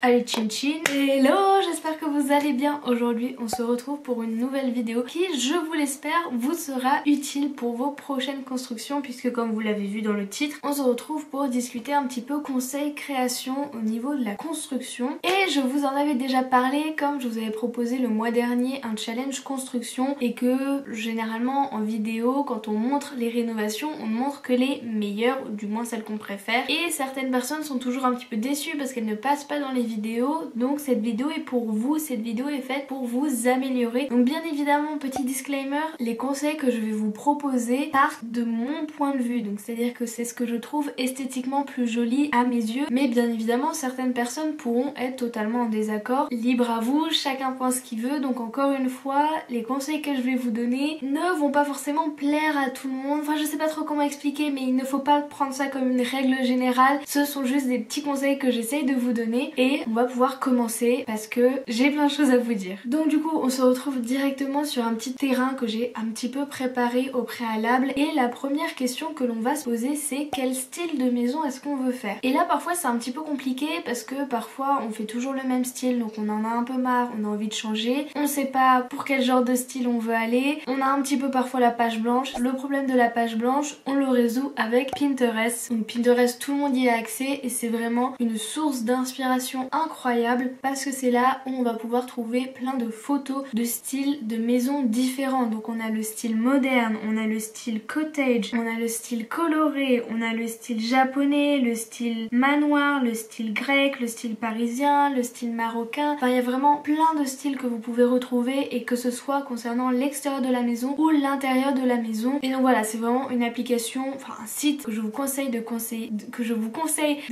Allez chin chin. Hello, j'espère que vous allez bien. Aujourd'hui on se retrouve pour une nouvelle vidéo qui, je vous l'espère, vous sera utile pour vos prochaines constructions, puisque comme vous l'avez vu dans le titre, on se retrouve pour discuter un petit peu conseils création au niveau de la construction. Et je vous en avais déjà parlé, comme je vous avais proposé le mois dernier un challenge construction, et que généralement en vidéo, quand on montre les rénovations, on ne montre que les meilleures, ou du moins celles qu'on préfère, et certaines personnes sont toujours un petit peu déçues parce qu'elles ne passent pas dans les vidéo. Donc cette vidéo est pour vous, cette vidéo est faite pour vous améliorer. Donc bien évidemment, petit disclaimer, les conseils que je vais vous proposer partent de mon point de vue, donc c'est à dire que c'est ce que je trouve esthétiquement plus joli à mes yeux, mais bien évidemment certaines personnes pourront être totalement en désaccord. Libre à vous, chacun pense ce qu'il veut. Donc encore une fois, les conseils que je vais vous donner ne vont pas forcément plaire à tout le monde. Enfin, je sais pas trop comment expliquer, mais il ne faut pas prendre ça comme une règle générale. Ce sont juste des petits conseils que j'essaye de vous donner, et on va pouvoir commencer parce que j'ai plein de choses à vous dire. Donc du coup on se retrouve directement sur un petit terrain que j'ai un petit peu préparé au préalable, et la première question que l'on va se poser, c'est quel style de maison est-ce qu'on veut faire. Et là parfois c'est un petit peu compliqué parce que parfois on fait toujours le même style, donc on en a un peu marre, on a envie de changer, on sait pas pour quel genre de style on veut aller, on a un petit peu parfois la page blanche. Le problème de la page blanche, on le résout avec Pinterest. Donc Pinterest, tout le monde y a accès et c'est vraiment une source d'inspiration incroyable parce que c'est là où on va pouvoir trouver plein de photos de styles de maisons différents. Donc on a le style moderne, on a le style cottage, on a le style coloré, on a le style japonais, le style manoir, le style grec, le style parisien, le style marocain. Enfin il y a vraiment plein de styles que vous pouvez retrouver, et que ce soit concernant l'extérieur de la maison ou l'intérieur de la maison. Et donc voilà, c'est vraiment une application, enfin un site que je vous conseille de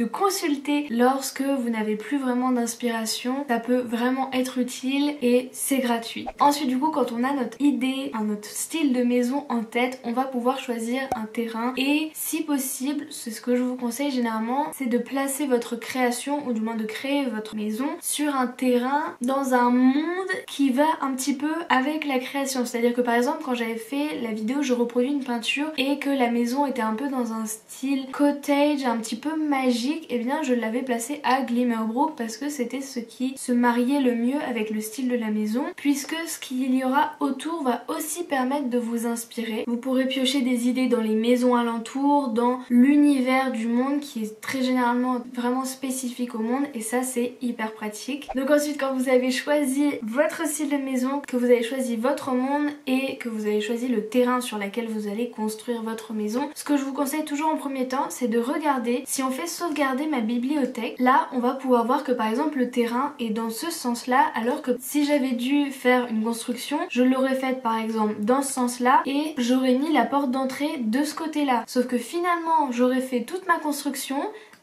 consulter lorsque vous n'avez plus vraiment d'inspiration. Ça peut vraiment être utile et c'est gratuit. Ensuite du coup, quand on a notre idée, notre style de maison en tête, on va pouvoir choisir un terrain, et si possible, c'est ce que je vous conseille généralement, c'est de placer votre création, ou du moins de créer votre maison sur un terrain dans un monde qui va un petit peu avec la création. C'est-à-dire que par exemple quand j'avais fait la vidéo je reproduis une peinture et que la maison était un peu dans un style cottage un petit peu magique, et bien je l'avais placé à Glimmerbrook parce que c'était ce qui se mariait le mieux avec le style de la maison, puisque ce qu'il y aura autour va aussi permettre de vous inspirer. Vous pourrez piocher des idées dans les maisons alentours, dans l'univers du monde qui est très généralement vraiment spécifique au monde, et ça c'est hyper pratique. Donc ensuite, quand vous avez choisi votre style de maison, que vous avez choisi votre monde et que vous avez choisi le terrain sur lequel vous allez construire votre maison, ce que je vous conseille toujours en premier temps, c'est de regarder si on fait sauvegarder ma bibliothèque. Là on va pouvoir voir que par exemple le terrain est dans ce sens là, alors que si j'avais dû faire une construction, je l'aurais faite par exemple dans ce sens là et j'aurais mis la porte d'entrée de ce côté là. Sauf que finalement j'aurais fait toute ma construction,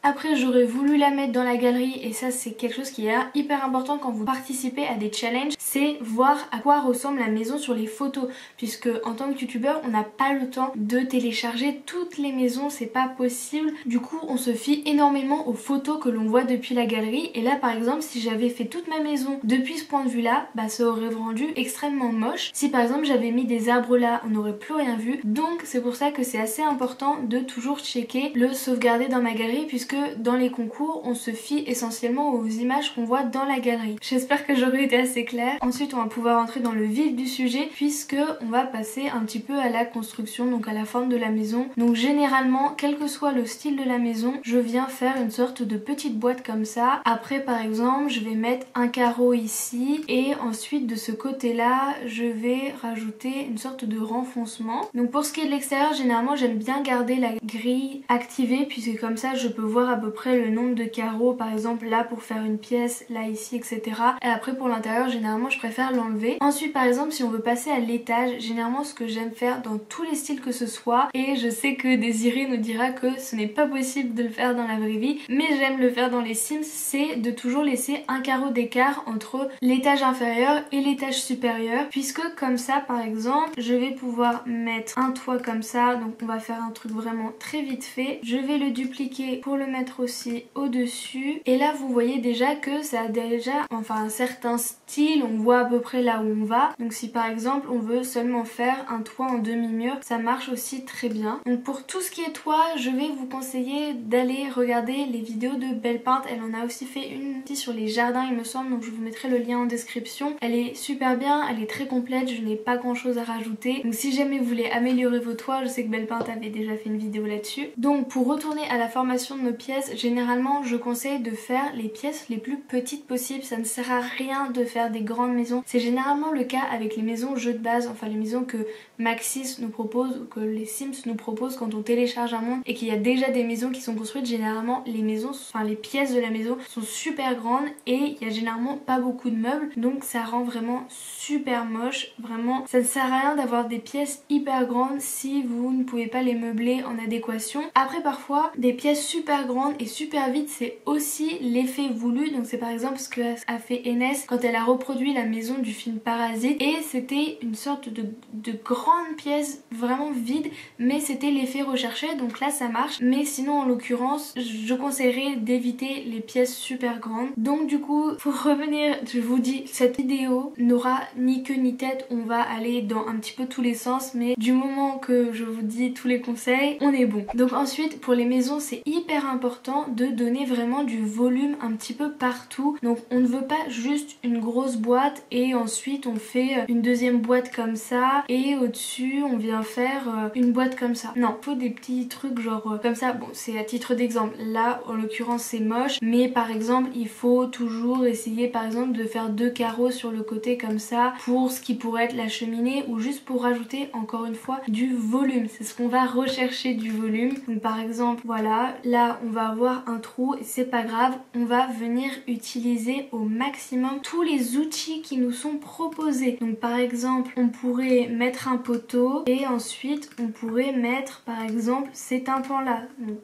après j'aurais voulu la mettre dans la galerie, et ça c'est quelque chose qui est hyper important quand vous participez à des challenges, c'est voir à quoi ressemble la maison sur les photos, puisque en tant que youtubeur on n'a pas le temps de télécharger toutes les maisons, c'est pas possible. Du coup on se fie énormément aux photos que l'on voit depuis la galerie, et là par exemple si j'avais fait toute ma maison depuis ce point de vue là, bah ça aurait rendu extrêmement moche. Si par exemple j'avais mis des arbres là, on n'aurait plus rien vu. Donc c'est pour ça que c'est assez important de toujours checker le sauvegarder dans ma galerie, puisque dans les concours on se fie essentiellement aux images qu'on voit dans la galerie. J'espère que j'aurais été assez claire. Ensuite on va pouvoir entrer dans le vif du sujet, puisque on va passer un petit peu à la construction, donc à la forme de la maison. Donc généralement, quel que soit le style de la maison, je viens faire une sorte de petite boîte comme ça. Après par exemple je vais mettre un carreau ici, et ensuite de ce côté là je vais rajouter une sorte de renfoncement. Donc pour ce qui est de l'extérieur, généralement j'aime bien garder la grille activée, puisque comme ça je peux voir à peu près le nombre de carreaux, par exemple là pour faire une pièce, là ici, etc. Et après pour l'intérieur, généralement je préfère l'enlever. Ensuite par exemple si on veut passer à l'étage, généralement ce que j'aime faire dans tous les styles que ce soit, et je sais que Désirée nous dira que ce n'est pas possible de le faire dans la vraie vie, mais j'aime le faire dans les Sims, c'est de toujours laisser un carreau d'écart entre l'étage inférieur et l'étage supérieur, puisque comme ça par exemple je vais pouvoir mettre un toit comme ça. Donc on va faire un truc vraiment très vite fait, je vais le dupliquer pour le le mettre aussi au-dessus. Et là vous voyez déjà que ça a déjà un certain style, on voit à peu près là où on va. Donc si par exemple on veut seulement faire un toit en demi-mur, ça marche aussi très bien. Donc pour tout ce qui est toit, je vais vous conseiller d'aller regarder les vidéos de Belle Pinte. Elle en a aussi fait une aussi sur les jardins il me semble, donc je vous mettrai le lien en description. Elle est super bien, elle est très complète, je n'ai pas grand chose à rajouter. Donc si jamais vous voulez améliorer vos toits, je sais que Belle Pinte avait déjà fait une vidéo là-dessus. Donc pour retourner à la formation de nos pièces, généralement je conseille de faire les pièces les plus petites possibles. Ça ne sert à rien de faire des grandes maisons. C'est généralement le cas avec les maisons jeux de base, enfin les maisons que Maxis nous propose ou que les Sims nous proposent quand on télécharge un monde et qu'il y a déjà des maisons qui sont construites. Généralement les maisons, les pièces de la maison sont super grandes et il y a généralement pas beaucoup de meubles, donc ça rend vraiment super moche. Vraiment ça ne sert à rien d'avoir des pièces hyper grandes si vous ne pouvez pas les meubler en adéquation. Après parfois des pièces super grandes et super vides, c'est aussi l'effet voulu. Donc c'est par exemple ce que a fait Enes quand elle a reproduit la maison du film Parasite, et c'était une sorte de grande pièce vraiment vide, mais c'était l'effet recherché, donc là ça marche. Mais sinon en l'occurrence je conseillerais d'éviter les pièces super grandes. Donc du coup pour revenir, je vous dis, cette vidéo n'aura ni queue ni tête, on va aller dans un petit peu tous les sens, mais du moment que je vous dis tous les conseils, on est bon. Donc ensuite pour les maisons, c'est hyper important de donner vraiment du volume un petit peu partout. Donc on ne veut pas juste une grosse boîte et ensuite on fait une deuxième boîte comme ça et au-dessus on vient faire une boîte comme ça. Non, il faut des petits trucs genre comme ça. Bon, c'est à titre d'exemple. Là en l'occurrence c'est moche, mais par exemple il faut toujours essayer par exemple de faire 2 carreaux sur le côté comme ça pour ce qui pourrait être la cheminée, ou juste pour rajouter encore une fois du volume. C'est ce qu'on va rechercher, du volume. Donc par exemple voilà, là on va avoir un trou et c'est pas grave, on va venir utiliser au maximum tous les outils qui nous sont proposés. Donc par exemple on pourrait mettre un poteau et ensuite on pourrait mettre par exemple ces tympans là. Donc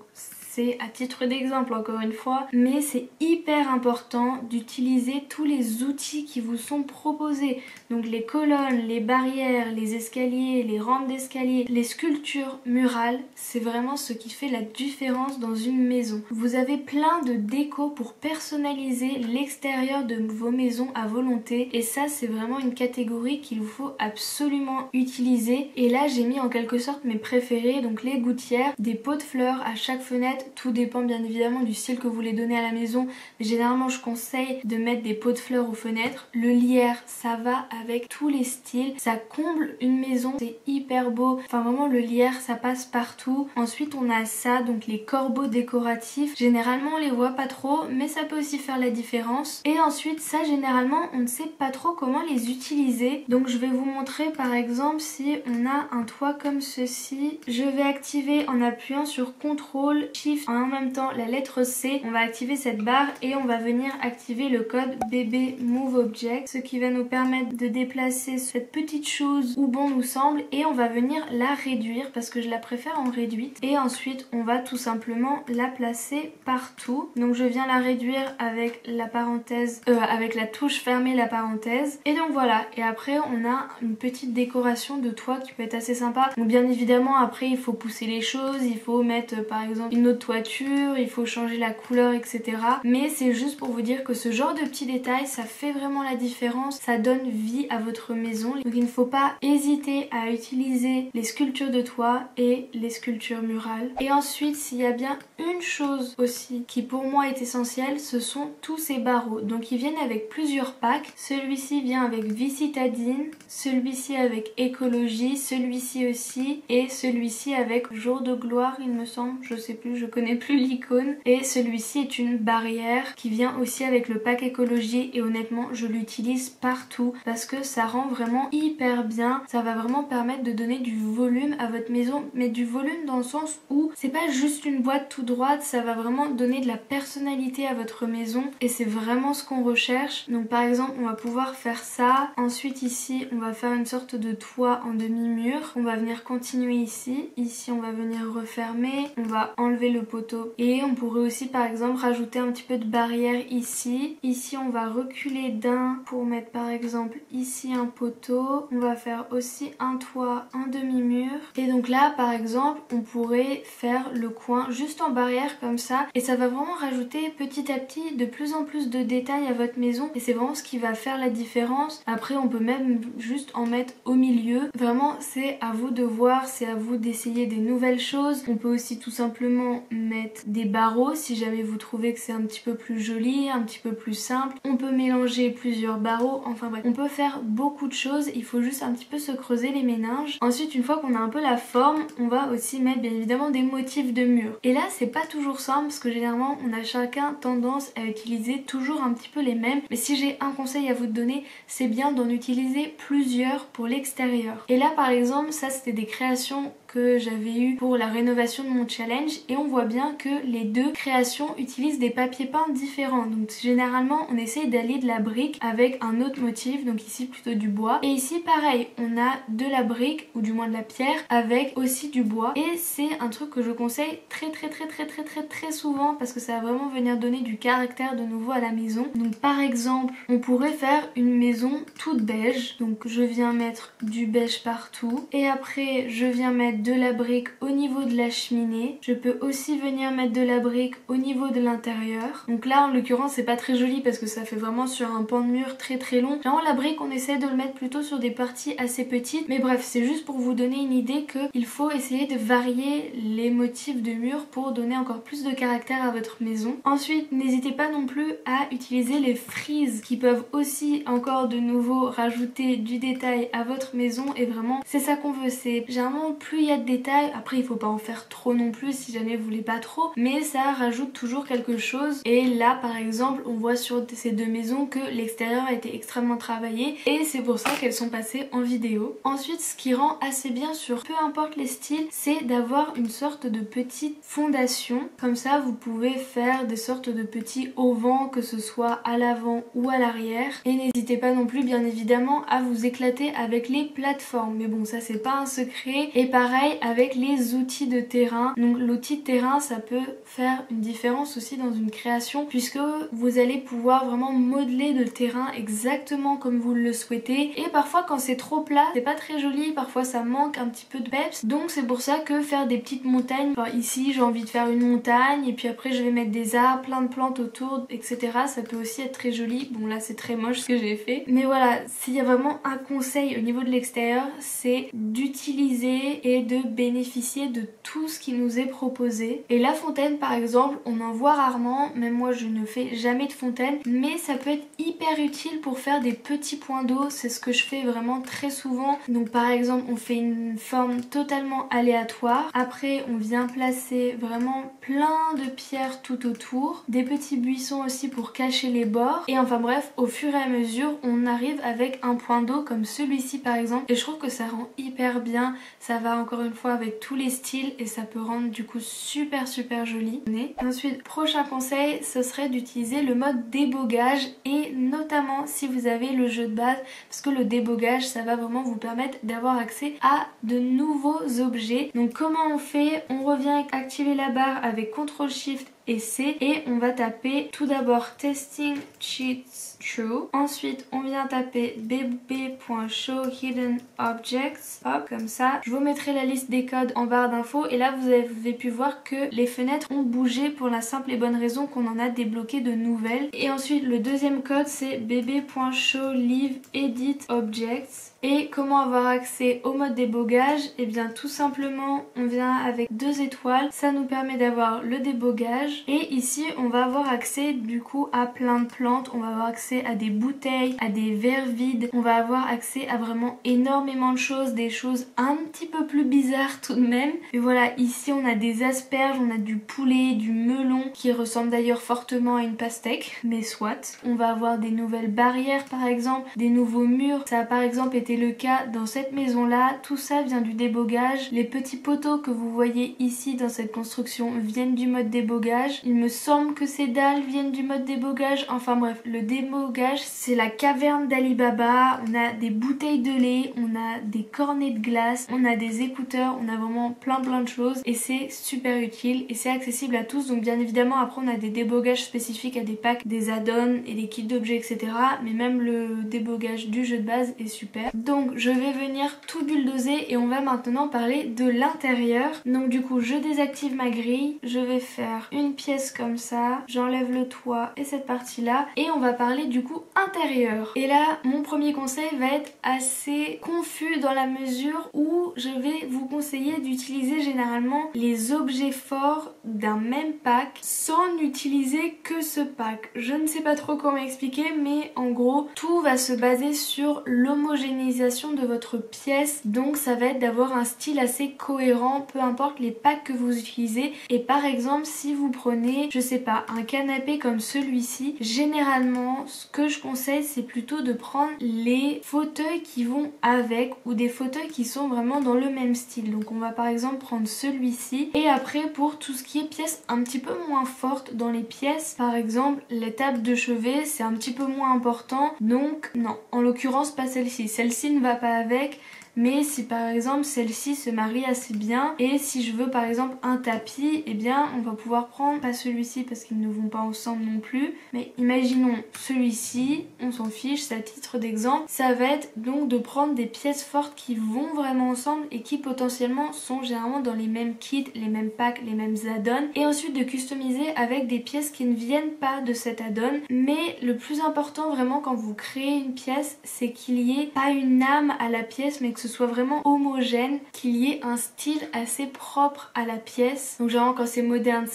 c'est à titre d'exemple encore une fois, mais c'est hyper important d'utiliser tous les outils qui vous sont proposés. Donc les colonnes, les barrières, les escaliers, les rampes d'escalier, les sculptures murales, c'est vraiment ce qui fait la différence dans une maison. Vous avez plein de déco pour personnaliser l'extérieur de vos maisons à volonté, et ça c'est vraiment une catégorie qu'il vous faut absolument utiliser. Et là j'ai mis en quelque sorte mes préférés, donc les gouttières, des pots de fleurs à chaque fenêtre. Tout dépend bien évidemment du style que vous voulez donner à la maison, mais généralement je conseille de mettre des pots de fleurs aux fenêtres. Le lierre, ça va avec tous les styles, ça comble une maison, c'est hyper beau. Enfin vraiment le lierre ça passe partout. Ensuite on a ça, donc les corbeaux décoratifs. Généralement on les voit pas trop, mais ça peut aussi faire la différence. Et ensuite ça généralement on ne sait pas trop comment les utiliser. Donc je vais vous montrer par exemple si on a un toit comme ceci. Je vais activer en appuyant sur CTRL SHIFT en même temps la lettre C. On va activer cette barre et on va venir activer le code BB Move Object, ce qui va nous permettre de déplacer cette petite chose où bon nous semble, et on va venir la réduire parce que je la préfère en réduite. Et ensuite on va tout simplement la placer partout. Donc je viens la réduire avec la parenthèse, avec la touche fermer la parenthèse, et donc voilà. Et après on a une petite décoration de toit qui peut être assez sympa. Donc bien évidemment après il faut pousser les choses, il faut mettre par exemple une autre toiture, il faut changer la couleur, etc. Mais c'est juste pour vous dire que ce genre de petits détails, ça fait vraiment la différence, ça donne vie à votre maison. Donc il ne faut pas hésiter à utiliser les sculptures de toit et les sculptures murales. Et ensuite, s'il y a bien une chose aussi qui pour moi est essentielle, ce sont tous ces barreaux. Donc ils viennent avec plusieurs packs. Celui-ci vient avec vie citadine, celui-ci avec écologie, celui-ci aussi, et celui-ci avec jour de gloire il me semble, je sais plus, je connais plus l'icône. Et celui-ci est une barrière qui vient aussi avec le pack écologie, et honnêtement je l'utilise partout parce que ça rend vraiment hyper bien. Ça va vraiment permettre de donner du volume à votre maison, mais du volume dans le sens où c'est pas juste une boîte tout droite, ça va vraiment donner de la personnalité à votre maison et c'est vraiment ce qu'on recherche. Donc par exemple on va pouvoir faire ça. Ensuite ici on va faire une sorte de toit en demi-mur. On va venir continuer ici. Ici on va venir refermer. On va enlever le le poteau. Et on pourrait aussi par exemple rajouter un petit peu de barrière ici. Ici on va reculer d'un pour mettre par exemple ici un poteau. On va faire aussi un toit, un demi-mur. Et donc là par exemple on pourrait faire le coin juste en barrière comme ça. Et ça va vraiment rajouter petit à petit de plus en plus de détails à votre maison. Et c'est vraiment ce qui va faire la différence. Après on peut même juste en mettre au milieu. Vraiment c'est à vous de voir, c'est à vous d'essayer des nouvelles choses. On peut aussi tout simplement mettre des barreaux si jamais vous trouvez que c'est un petit peu plus joli, un petit peu plus simple. On peut mélanger plusieurs barreaux, enfin bref. On peut faire beaucoup de choses, il faut juste un petit peu se creuser les méninges. Ensuite une fois qu'on a un peu la forme, on va aussi mettre bien évidemment des motifs de mur. Et là c'est pas toujours simple parce que généralement on a chacun tendance à utiliser toujours un petit peu les mêmes. Mais si j'ai un conseil à vous donner, c'est bien d'en utiliser plusieurs pour l'extérieur. Et là par exemple ça c'était des créations que j'avais eu pour la rénovation de mon challenge et on voit bien que les deux créations utilisent des papiers peints différents. Donc généralement on essaye d'aller de la brique avec un autre motif, donc ici plutôt du bois. Et ici pareil, on a de la brique ou du moins de la pierre avec aussi du bois. Et c'est un truc que je conseille très souvent parce que ça va vraiment venir donner du caractère de nouveau à la maison. Donc par exemple, on pourrait faire une maison toute beige. Donc je viens mettre du beige partout et après je viens mettre de la brique au niveau de la cheminée. Je peux aussi venir mettre de la brique au niveau de l'intérieur. Donc là en l'occurrence c'est pas très joli parce que ça fait vraiment sur un pan de mur très long. Vraiment la brique on essaie de le mettre plutôt sur des parties assez petites. Mais bref c'est juste pour vous donner une idée qu'il faut essayer de varier les motifs de mur pour donner encore plus de caractère à votre maison. Ensuite n'hésitez pas non plus à utiliser les frises qui peuvent aussi encore de nouveau rajouter du détail à votre maison et vraiment c'est ça qu'on veut. C'est généralement plus il y a de détails, après il faut pas en faire trop non plus si jamais vous voulez pas trop, mais ça rajoute toujours quelque chose. Et là par exemple on voit sur ces deux maisons que l'extérieur a été extrêmement travaillé et c'est pour ça qu'elles sont passées en vidéo. Ensuite ce qui rend assez bien sur peu importe les styles, c'est d'avoir une sorte de petite fondation. Comme ça vous pouvez faire des sortes de petits auvents, que ce soit à l'avant ou à l'arrière. Et n'hésitez pas non plus bien évidemment à vous éclater avec les plateformes, mais bon ça c'est pas un secret. Et pareil avec les outils de terrain. Donc l'outil de terrain ça peut faire une différence aussi dans une création puisque vous allez pouvoir vraiment modeler le terrain exactement comme vous le souhaitez. Et parfois quand c'est trop plat c'est pas très joli, parfois ça manque un petit peu de peps. Donc c'est pour ça que faire des petites montagnes, enfin, ici j'ai envie de faire une montagne et puis après je vais mettre des arbres, plein de plantes autour etc. Ça peut aussi être très joli. Bon là c'est très moche ce que j'ai fait. Mais voilà, s'il y a vraiment un conseil au niveau de l'extérieur c'est d'utiliser et de bénéficier de tout ce qui nous est proposé. Et la fontaine par exemple on en voit rarement, même moi je ne fais jamais de fontaine, mais ça peut être hyper utile pour faire des petits points d'eau. C'est ce que je fais vraiment très souvent. Donc par exemple on fait une forme totalement aléatoire, après on vient placer vraiment plein de pierres tout autour, des petits buissons aussi pour cacher les bords et enfin bref au fur et à mesure on arrive avec un point d'eau comme celui-ci par exemple et je trouve que ça rend hyper bien. Ça va encore une fois avec tous les styles et ça peut rendre du coup super joli. Ensuite prochain conseil ce serait d'utiliser le mode débogage et notamment si vous avez le jeu de base parce que le débogage ça va vraiment vous permettre d'avoir accès à de nouveaux objets. Donc comment on fait? On revient activer la barre avec CTRL SHIFT et C et on va taper tout d'abord testing cheats true. Ensuite on vient taper bb.show hidden objects. Hop comme ça. Je vous mettrai la liste des codes en barre d'infos et là vous avez pu voir que les fenêtres ont bougé pour la simple et bonne raison qu'on en a débloqué de nouvelles. Et ensuite le deuxième code c'est bb.show leave edit objects. Et comment avoir accès au mode débogage? Et bien tout simplement on vient avec 2 étoiles, ça nous permet d'avoir le débogage et ici on va avoir accès du coup à plein de plantes, on va avoir accès à des bouteilles, à des verres vides, on va avoir accès à vraiment énormément de choses, des choses un petit peu plus bizarres tout de même. Et voilà, ici on a des asperges, on a du poulet, du melon qui ressemble d'ailleurs fortement à une pastèque, mais soit. On va avoir des nouvelles barrières par exemple, des nouveaux murs, ça a par exemple été le cas dans cette maison là, tout ça vient du débogage. Les petits poteaux que vous voyez ici dans cette construction viennent du mode débogage. débogage. Il me semble que ces dalles viennent du mode débogage. Enfin bref, le débogage c'est la caverne d'Ali Baba. On a des bouteilles de lait, on a des cornets de glace, on a des écouteurs, on a vraiment plein de choses et c'est super utile et c'est accessible à tous. Donc bien évidemment après on a des débogages spécifiques à des packs, des add-ons et des kits d'objets etc. Mais même le débogage du jeu de base est super. Donc je vais venir tout bulldozer et on va maintenant parler de l'intérieur. Donc du coup je désactive ma grille, je vais faire une pièce comme ça, j'enlève le toit et cette partie là et on va parler du coup intérieur. Et là mon premier conseil va être assez confus dans la mesure où je vais vous conseiller d'utiliser généralement les objets forts d'un même pack sans n'utiliser que ce pack. Je ne sais pas trop comment expliquer mais en gros tout va se baser sur l'homogénéisation de votre pièce, donc ça va être d'avoir un style assez cohérent peu importe les packs que vous utilisez. Et par exemple si vous prenez je sais pas un canapé comme celui-ci, généralement ce que je conseille c'est plutôt de prendre les fauteuils qui vont avec ou des fauteuils qui sont vraiment dans le même style. Donc on va par exemple prendre celui-ci et après pour tout ce qui est pièces un petit peu moins fortes dans les pièces, par exemple les tables de chevet c'est un petit peu moins important donc non, en l'occurrence pas celle-ci. Celle-ci ne va pas avec. Mais si par exemple celle-ci se marie assez bien et si je veux par exemple un tapis, eh bien on va pouvoir prendre, pas celui-ci parce qu'ils ne vont pas ensemble non plus, mais imaginons celui-ci, on s'en fiche, c'est à titre d'exemple. Ça va être donc de prendre des pièces fortes qui vont vraiment ensemble et qui potentiellement sont généralement dans les mêmes kits, les mêmes packs, les mêmes add-ons et ensuite de customiser avec des pièces qui ne viennent pas de cet add-on. Mais le plus important vraiment quand vous créez une pièce, c'est qu'il y ait pas une âme à la pièce mais que ce soit vraiment homogène, qu'il y ait un style assez propre à la pièce. Donc genre quand c'est moderne,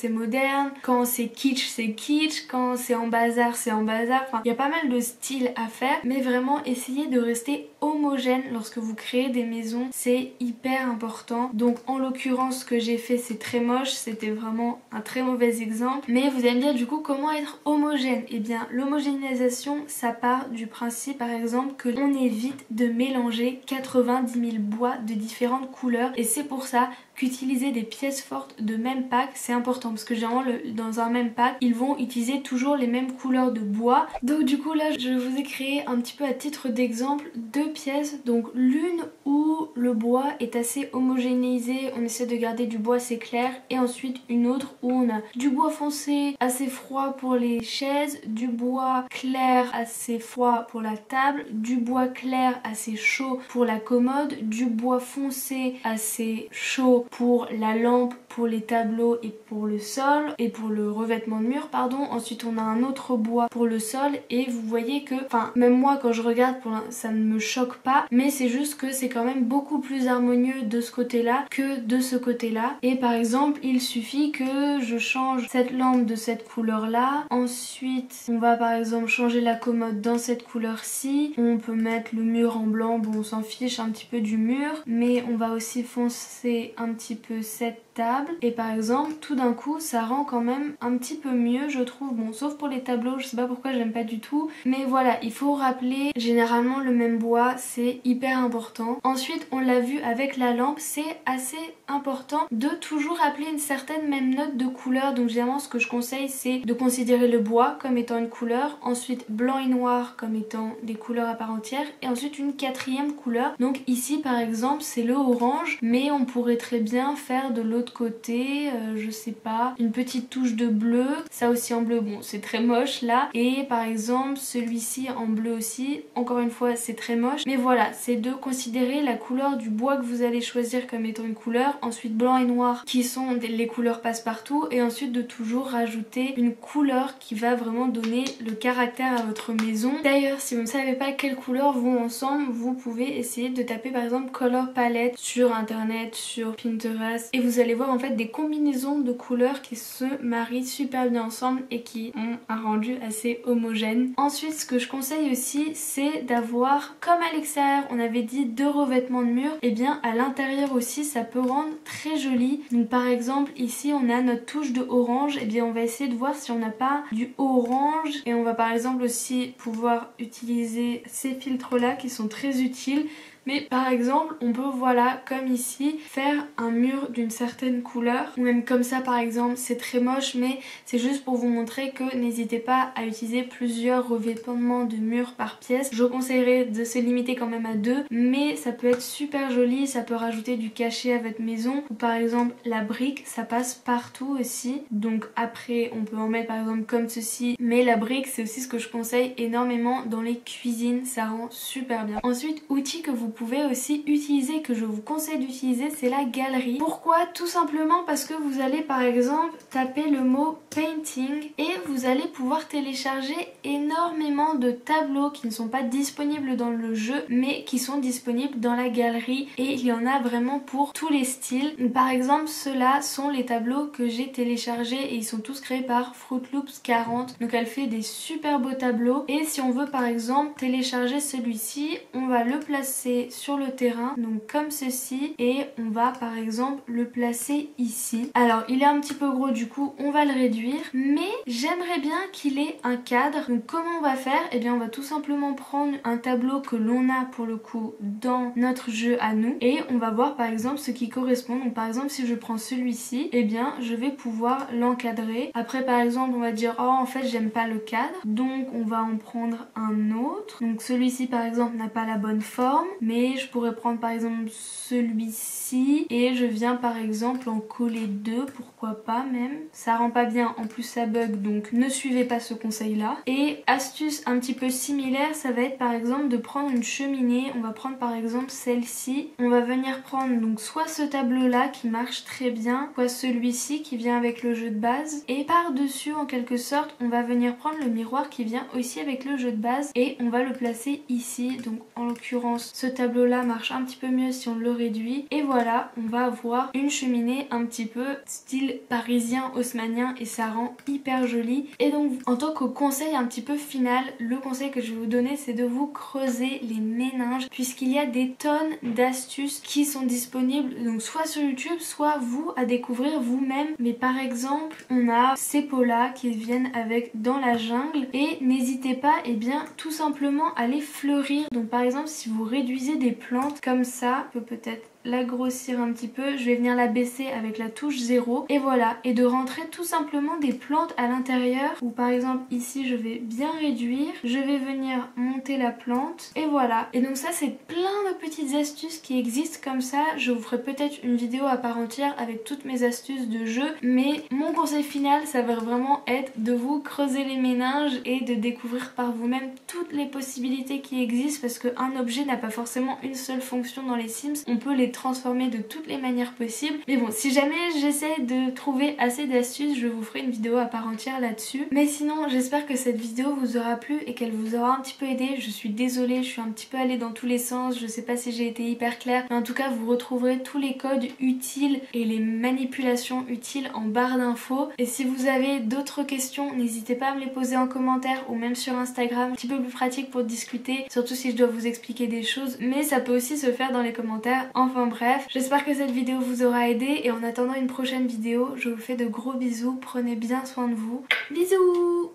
quand c'est kitsch, quand c'est en bazar, c'est en bazar. Enfin, il y a pas mal de styles à faire, mais vraiment essayez de rester homogène lorsque vous créez des maisons, c'est hyper important. Donc en l'occurrence ce que j'ai fait c'est très moche, c'était vraiment un très mauvais exemple. Mais vous allez me dire du coup comment être homogène? Eh bien l'homogénéisation ça part du principe par exemple que on évite de mélanger 90 000 bois de différentes couleurs et c'est pour ça qu'utiliser des pièces fortes de même pack c'est important parce que généralement dans un même pack ils vont utiliser toujours les mêmes couleurs de bois. Donc du coup là je vous ai créé un petit peu à titre d'exemple deux pièces, donc l'une où le bois est assez homogénéisé, on essaie de garder du bois assez clair et ensuite une autre où on a du bois foncé assez froid pour les chaises, du bois clair assez froid pour la table, du bois clair assez chaud pour la commode, du bois foncé assez chaud pour la lampe, pour les tableaux et pour le sol et pour le revêtement de mur pardon. Ensuite on a un autre bois pour le sol et vous voyez que, enfin même moi quand je regarde ça ne me choque pas mais c'est juste que c'est quand même beaucoup plus harmonieux de ce côté là que de ce côté là. Et par exemple il suffit que je change cette lampe de cette couleur là, ensuite on va par exemple changer la commode dans cette couleur ci, on peut mettre le mur en blanc, bon on s'en fiche un petit peu du mur mais on va aussi foncer un petit peu cette table et par exemple tout d'un coup ça rend quand même un petit peu mieux je trouve, bon sauf pour les tableaux je sais pas pourquoi j'aime pas du tout mais voilà il faut rappeler généralement le même bois c'est hyper important. Ensuite on l'a vu avec la lampe c'est assez important de toujours rappeler une certaine même note de couleur, donc généralement ce que je conseille c'est de considérer le bois comme étant une couleur, ensuite blanc et noir comme étant des couleurs à part entière et ensuite une quatrième couleur. Donc ici par exemple c'est le orange mais on pourrait très bien faire de l'autre côté je sais pas une petite touche de bleu, ça aussi en bleu bon c'est très moche là et par exemple celui-ci en bleu aussi encore une fois c'est très moche mais voilà c'est de considérer la couleur du bois que vous allez choisir comme étant une couleur, ensuite blanc et noir qui sont les couleurs passe-partout et ensuite de toujours rajouter une couleur qui va vraiment donner le caractère à votre maison. D'ailleurs si vous ne savez pas quelles couleurs vont ensemble vous pouvez essayer de taper par exemple color palette sur internet, sur Pinterest et vous allez voir en fait des combinaisons de couleurs qui se marient super bien ensemble et qui ont un rendu assez homogène. Ensuite ce que je conseille aussi c'est d'avoir comme à l'extérieur on avait dit deux revêtements de mur, et bien à l'intérieur aussi ça peut rendre très joli. Donc par exemple ici on a notre touche de orange, et bien on va essayer de voir si on n'a pas du orange et on va par exemple aussi pouvoir utiliser ces filtres là qui sont très utiles Mais par exemple on peut, voilà, comme ici, faire un mur d'une certaine couleur, ou même comme ça par exemple. C'est très moche mais c'est juste pour vous montrer que n'hésitez pas à utiliser plusieurs revêtements de murs par pièce. Je conseillerais de se limiter quand même à 2, mais ça peut être super joli, ça peut rajouter du cachet à votre maison. Ou par exemple la brique, ça passe partout aussi, donc après on peut en mettre par exemple comme ceci, mais la brique c'est aussi ce que je conseille énormément dans les cuisines, ça rend super bien. Ensuite, outil que vous pouvez aussi utiliser, que je vous conseille d'utiliser, c'est la galerie. Pourquoi? Tout simplement parce que vous allez par exemple taper le mot painting et vous allez pouvoir télécharger énormément de tableaux qui ne sont pas disponibles dans le jeu mais qui sont disponibles dans la galerie, et il y en a vraiment pour tous les styles. Par exemple, ceux-là sont les tableaux que j'ai téléchargés et ils sont tous créés par Fruit Loops 40, donc elle fait des super beaux tableaux. Et si on veut par exemple télécharger celui-ci, on va le placer sur le terrain, donc comme ceci, et on va par exemple le placer ici. Alors il est un petit peu gros, du coup on va le réduire, mais j'aimerais bien qu'il ait un cadre. Donc comment on va faire? Eh bien on va tout simplement prendre un tableau que l'on a pour le coup dans notre jeu à nous et on va voir par exemple ce qui correspond. Donc par exemple si je prends celui-ci, eh bien je vais pouvoir l'encadrer. Après par exemple on va dire oh en fait j'aime pas le cadre, donc on va en prendre un autre. Donc celui-ci par exemple n'a pas la bonne forme, mais je pourrais prendre par exemple celui-ci et je viens par exemple en coller 2, pourquoi pas même. Ça rend pas bien, en plus ça bug, donc ne suivez pas ce conseil là. Et astuce un petit peu similaire, ça va être par exemple de prendre une cheminée. On va prendre par exemple celle-ci, on va venir prendre donc soit ce tableau là qui marche très bien, soit celui-ci qui vient avec le jeu de base, et par dessus en quelque sorte on va venir prendre le miroir qui vient aussi avec le jeu de base et on va le placer ici. Donc en l'occurrence ce tableau là marche un petit peu mieux si on le réduit, et voilà, on va avoir une cheminée un petit peu style parisien haussmannien et ça rend hyper joli. Et donc en tant que conseil un petit peu final, le conseil que je vais vous donner c'est de vous creuser les méninges, puisqu'il y a des tonnes d'astuces qui sont disponibles, donc soit sur YouTube, soit vous à découvrir vous-même. Mais par exemple on a ces pots là qui viennent avec dans la jungle, et n'hésitez pas et bien tout simplement à les fleurir. Donc par exemple si vous réduisez des plantes comme ça, peut-être la grossir un petit peu, je vais venir la baisser avec la touche 0 et voilà, et de rentrer tout simplement des plantes à l'intérieur. Ou par exemple ici je vais bien réduire, je vais venir monter la plante et voilà. Et donc ça c'est plein de petites astuces qui existent comme ça. Je vous ferai peut-être une vidéo à part entière avec toutes mes astuces de jeu, mais mon conseil final ça va vraiment être de vous creuser les méninges et de découvrir par vous-même toutes les possibilités qui existent, parce qu'un objet n'a pas forcément une seule fonction dans les Sims, on peut les transformer de toutes les manières possibles. Mais bon, si jamais j'essaie de trouver assez d'astuces, je vous ferai une vidéo à part entière là-dessus. Mais sinon, j'espère que cette vidéo vous aura plu et qu'elle vous aura un petit peu aidé. Je suis désolée, je suis un petit peu allée dans tous les sens, je sais pas si j'ai été hyper claire, mais en tout cas vous retrouverez tous les codes utiles et les manipulations utiles en barre d'infos. Et si vous avez d'autres questions, n'hésitez pas à me les poser en commentaire ou même sur Instagram, un petit peu plus pratique pour discuter, surtout si je dois vous expliquer des choses, mais ça peut aussi se faire dans les commentaires. Enfin bref, j'espère que cette vidéo vous aura aidé, et en attendant une prochaine vidéo, je vous fais de gros bisous, prenez bien soin de vous. Bisous!